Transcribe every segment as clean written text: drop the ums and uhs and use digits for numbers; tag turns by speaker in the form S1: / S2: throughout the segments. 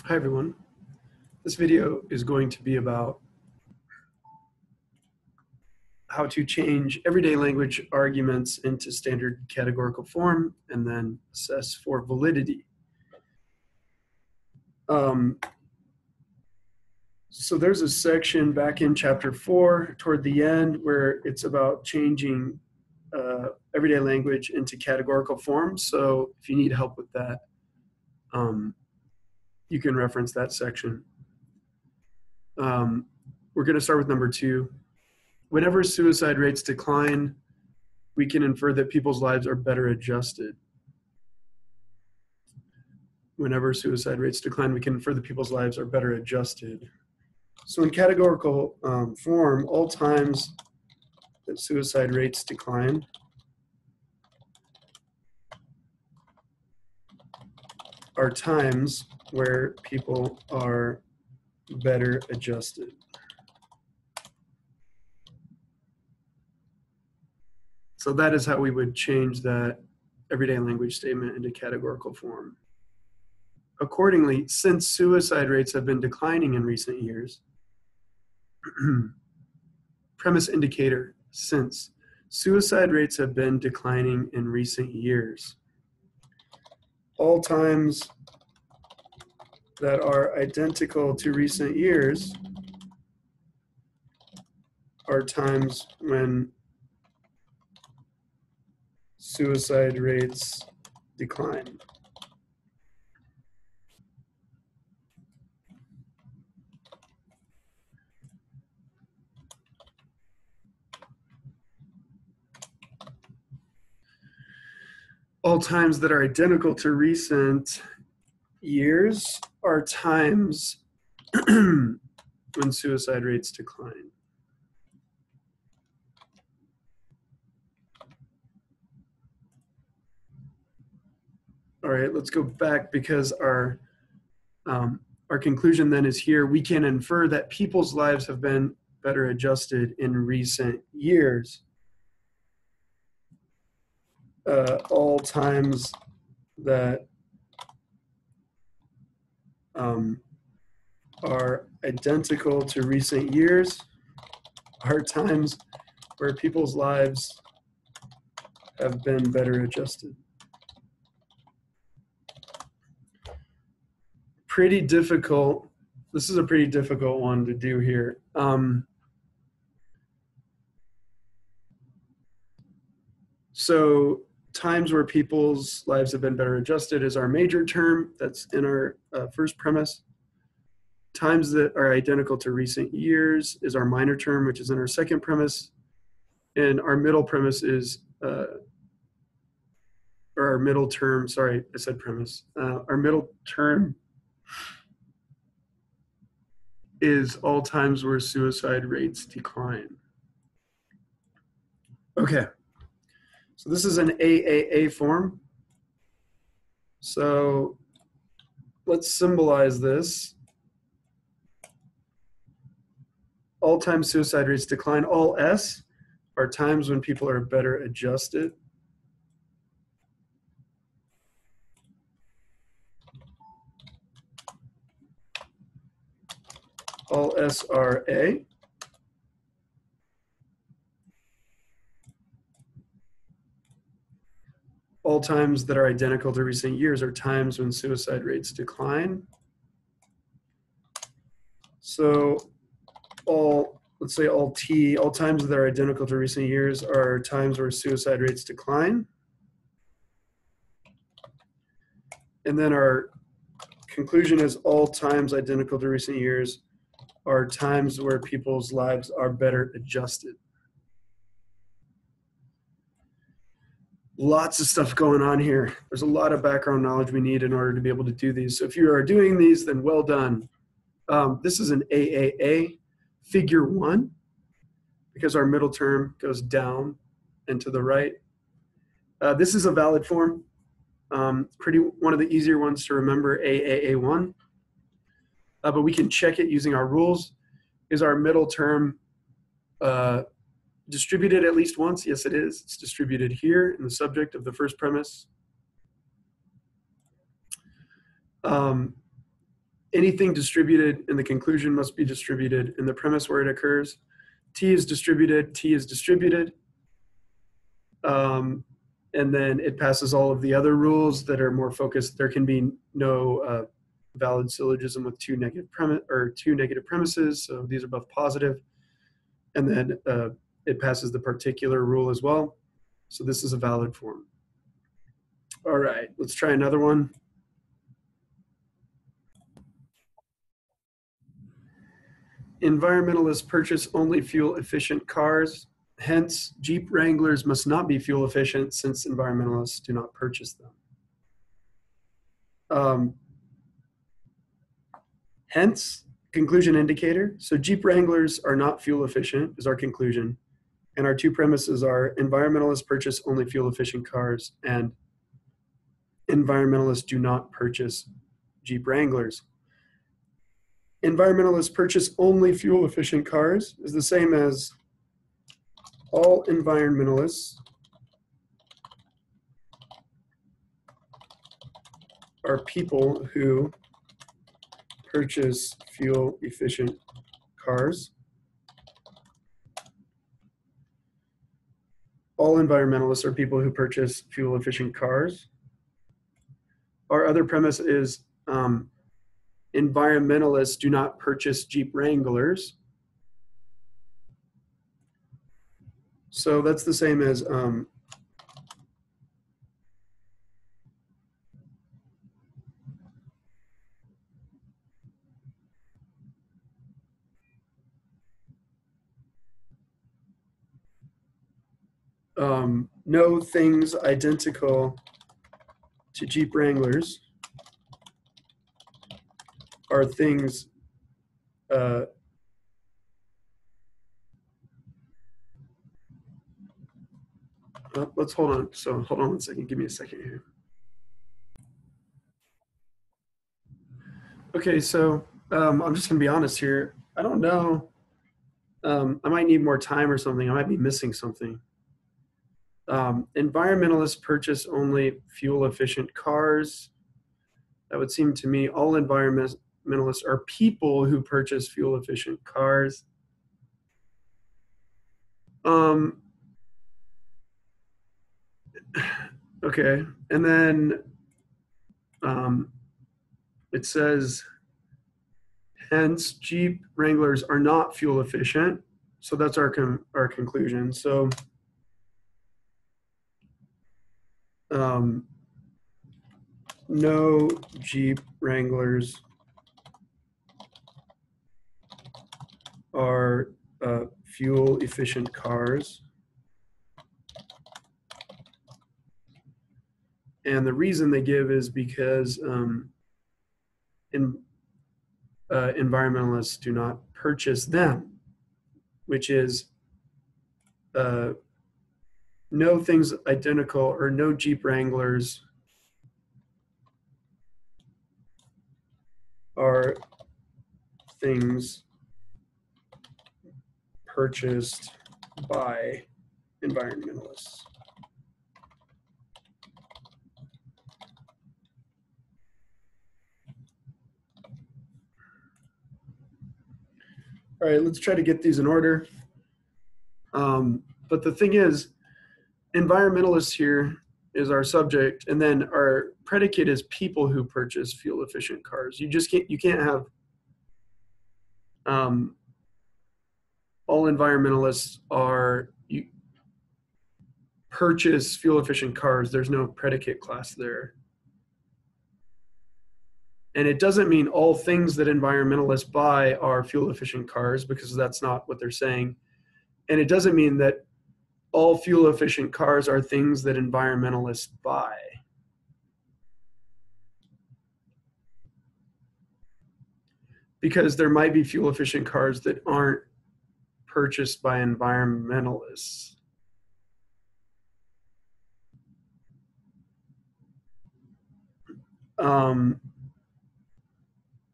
S1: Hi everyone. This video is going to be about how to change everyday language arguments into standard categorical form and then assess for validity. So there's a section back in chapter 4 toward the end where it's about changing everyday language into categorical form. So if you need help with that, you can reference that section. We're going to start with number 2. Whenever suicide rates decline, we can infer that people's lives are better adjusted. Whenever suicide rates decline, we can infer that people's lives are better adjusted. So in categorical form, all times that suicide rates decline are times where people are better adjusted. So that is how we would change that everyday language statement into categorical form. Accordingly, since suicide rates have been declining in recent years, premise indicator, since suicide rates have been declining in recent years, all times that are identical to recent years are times when suicide rates decline. All times that are identical to recent years are times when suicide rates decline. All right, let's go back because our conclusion then is here. We can infer that people's lives have been better adjusted in recent years. All times that are identical to recent years are times where people's lives have been better adjusted. Pretty difficult. This is a pretty difficult one to do here. So times where people's lives have been better adjusted is our major term. That's in our first premise. Times that are identical to recent years is our minor term, which is in our second premise. And our middle premise is, or our middle term, sorry, I said premise. Our middle term is all times where suicide rates decline. Okay, so this is an AAA form. So let's symbolize this. All times suicide rates decline. All S are times when people are better adjusted. All S are A. All times that are identical to recent years are times when suicide rates decline. So let's say all T, all times that are identical to recent years are times where suicide rates decline. And then our conclusion is all times identical to recent years are times where people's lives are better adjusted. Lots of stuff going on here. There's a lot of background knowledge we need in order to be able to do these. So if you are doing these, then well done. This is an AAA figure 1 because our middle term goes down and to the right. This is a valid form. One of the easier ones to remember, AAA1. But we can check it using our rules. Is our middle term distributed at least once? Yes, it is. It's distributed here in the subject of the first premise. anything distributed in the conclusion must be distributed in the premise where it occurs. T is distributed, T is distributed. And then it passes all of the other rules that are more focused. There can be no valid syllogism with two negative premises. So these are both positive. And then it passes the particular rule as well. So this is a valid form. All right, let's try another one. Environmentalists purchase only fuel-efficient cars. Hence, Jeep Wranglers must not be fuel efficient since environmentalists do not purchase them. Hence, conclusion indicator. So Jeep Wranglers are not fuel efficient is our conclusion. And our two premises are environmentalists purchase only fuel efficient cars and environmentalists do not purchase Jeep Wranglers. Environmentalists purchase only fuel efficient cars is the same as all environmentalists are people who purchase fuel efficient cars. All environmentalists are people who purchase fuel efficient cars. Our other premise is environmentalists do not purchase Jeep Wranglers. So that's the same as no things identical to Jeep Wranglers are things let's hold on. So hold on one second. Give me a second here. Okay, so I'm just gonna be honest here. I don't know. I might need more time or something. I might be missing something. Environmentalists purchase only fuel efficient cars. That would seem to me all environmentalists are people who purchase fuel efficient cars. Okay, and then it says, hence Jeep Wranglers are not fuel efficient. So that's our conclusion. So no Jeep Wranglers are fuel efficient cars. And the reason they give is because environmentalists do not purchase them, which is no things identical or no Jeep Wranglers are things purchased by environmentalists. All right, let's try to get these in order. But the thing is, environmentalists here is our subject, and then our predicate is people who purchase fuel efficient cars. You can't have all environmentalists purchase fuel efficient cars. There's no predicate class there. And it doesn't mean all things that environmentalists buy are fuel efficient cars, because that's not what they're saying. And it doesn't mean that all fuel efficient cars are things that environmentalists buy. Because there might be fuel efficient cars that aren't purchased by environmentalists.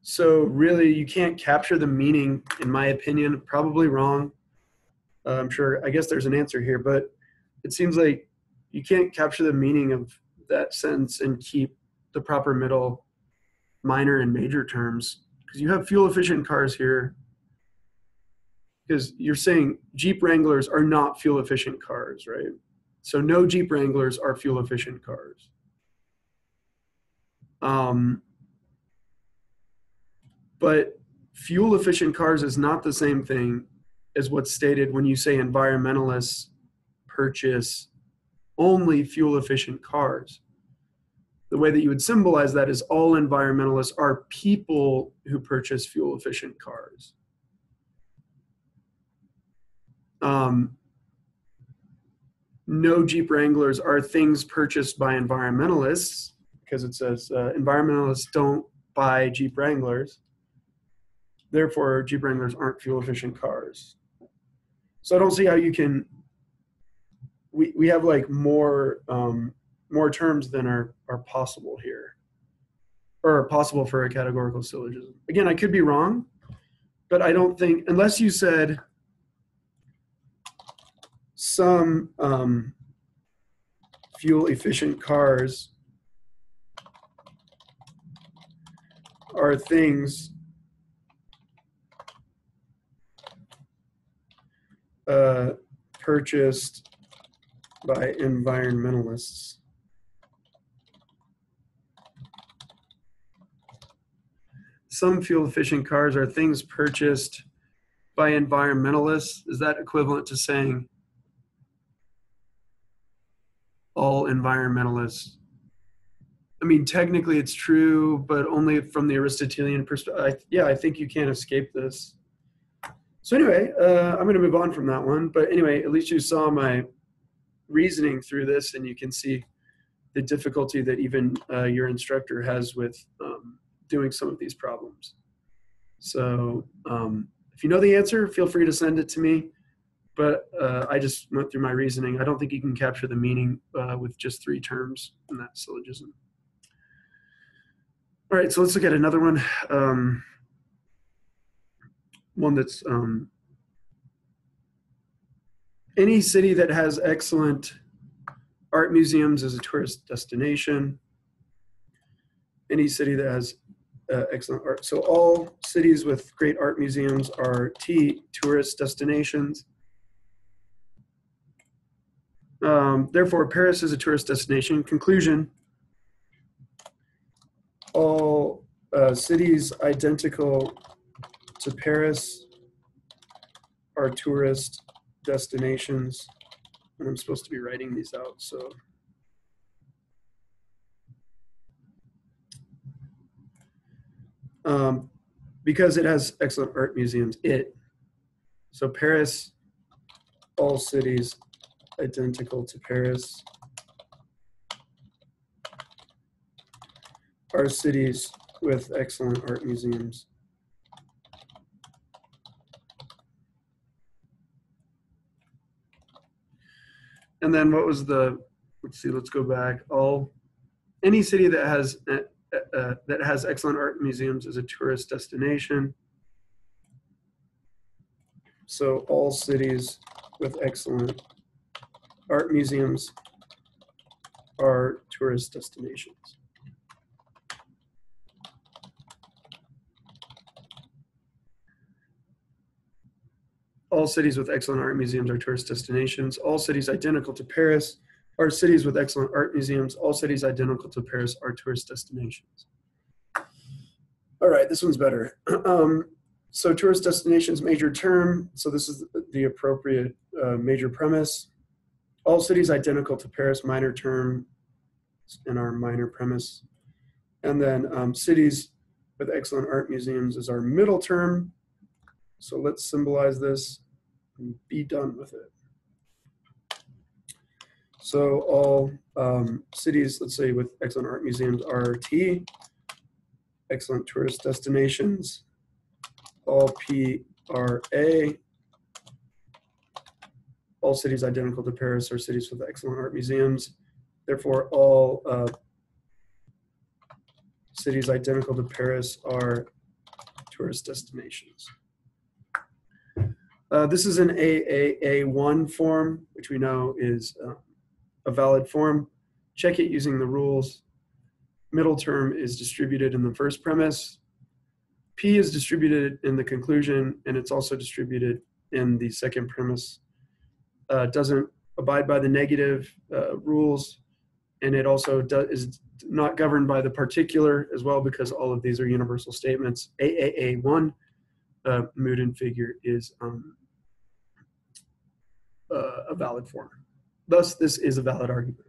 S1: So really, you can't capture the meaning, in my opinion. Probably wrong. I guess there's an answer here, but it seems like you can't capture the meaning of that sentence and keep the proper middle minor and major terms because you have fuel-efficient cars here, because you're saying Jeep Wranglers are not fuel-efficient cars, right? So no Jeep Wranglers are fuel-efficient cars. But fuel-efficient cars is not the same thing as what's stated when you say environmentalists purchase only fuel-efficient cars. The way that you would symbolize that is all environmentalists are people who purchase fuel-efficient cars. No Jeep Wranglers are things purchased by environmentalists, because it says environmentalists don't buy Jeep Wranglers. Therefore, Jeep Wranglers aren't fuel-efficient cars. So I don't see how you can. We have like more terms than are possible here, or possible for a categorical syllogism. Again, I could be wrong, but I don't think, unless you said some fuel-efficient cars are things purchased by environmentalists. Some fuel-efficient cars are things purchased by environmentalists. Is that equivalent to saying all environmentalists? I mean, technically it's true, but only from the Aristotelian perspective. Yeah, I think you can't escape this. So anyway, I'm going to move on from that one. But anyway, at least you saw my reasoning through this, and you can see the difficulty that even your instructor has with doing some of these problems. So if you know the answer, feel free to send it to me. But I just went through my reasoning. I don't think you can capture the meaning with just 3 terms in that syllogism. All right, so let's look at another one. One that's any city that has excellent art museums is a tourist destination. Any city that has excellent art. So all cities with great art museums are tourist destinations. Therefore, Paris is a tourist destination. Conclusion: all cities identical to Paris are tourist destinations. And I'm supposed to be writing these out, so. Because it has excellent art museums, so Paris, all cities identical to Paris are cities with excellent art museums. And then what was the, let's see, let's go back. Any city that has excellent art museums is a tourist destination. So all cities with excellent art museums are tourist destinations. All cities with excellent art museums are tourist destinations. All cities identical to Paris are cities with excellent art museums. All cities identical to Paris are tourist destinations. All right, this one's better. So tourist destinations, major term. So this is the appropriate major premise. All cities identical to Paris, minor term, in our minor premise. And then cities with excellent art museums is our middle term. So let's symbolize this and be done with it. So all cities, let's say with excellent art museums are T, excellent tourist destinations. All P are A. All cities identical to Paris are cities with excellent art museums. Therefore, all cities identical to Paris are tourist destinations. This is an AAA1 form, which we know is a valid form. Check it using the rules. Middle term is distributed in the first premise. P is distributed in the conclusion, and it's also distributed in the second premise. Doesn't abide by the negative rules, and it also is not governed by the particular as well, because all of these are universal statements. AAA1, mood and figure, is a valid form. Thus, this is a valid argument.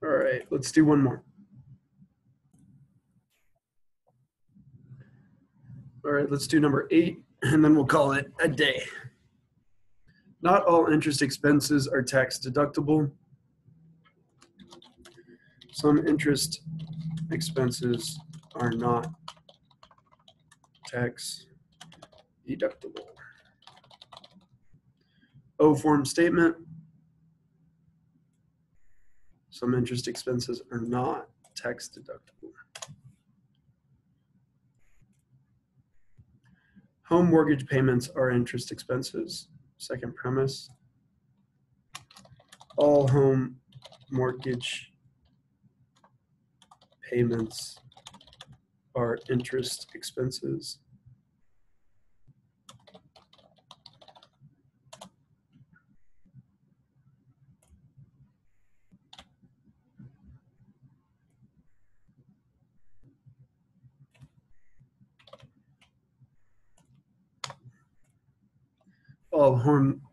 S1: All right, let's do one more. All right, let's do number 8, and then we'll call it a day. Not all interest expenses are tax deductible. Some interest expenses are not tax deductible. O form statement. Some interest expenses are not tax deductible. Home mortgage payments are interest expenses. Second premise. All home mortgage payments are interest expenses.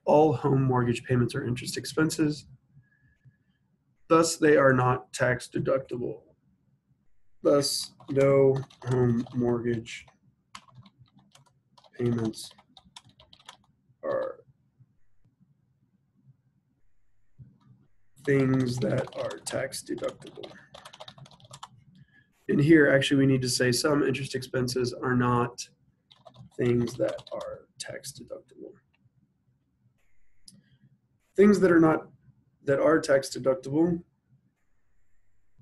S1: All home mortgage payments are interest expenses. Thus, they are not tax deductible. Thus, no home mortgage payments are things that are tax deductible. And here, actually, we need to say some interest expenses are not things that are tax deductible. Things that are tax deductible.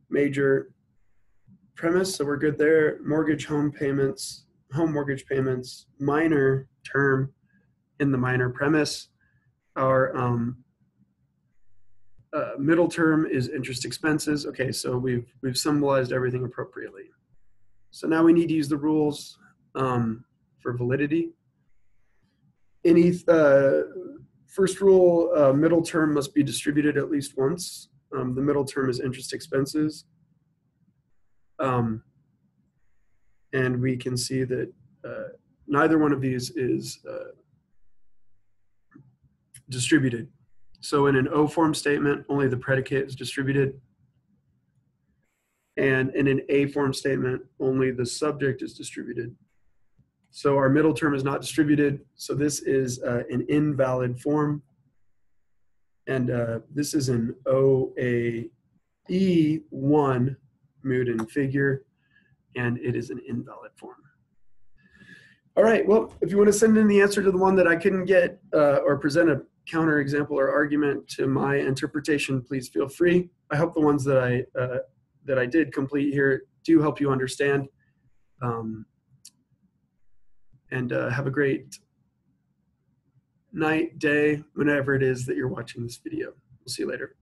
S1: Major premise, so we're good there. Mortgage, home mortgage payments, minor term in the minor premise. Our middle term is interest expenses. Okay, so we've symbolized everything appropriately. So now we need to use the rules for validity. Any first rule, middle term must be distributed at least once. The middle term is interest expenses. And we can see that neither one of these is distributed. So in an O form statement, only the predicate is distributed. And in an A form statement, only the subject is distributed. So our middle term is not distributed. So this is an invalid form. And this is an OAE1, mood and figure, and it is an invalid form. All right, well, if you want to send in the answer to the one that I couldn't get or present a counter example or argument to my interpretation, please feel free. I hope the ones that I did complete here do help you understand. And have a great night, day, whenever it is that you're watching this video. We'll see you later.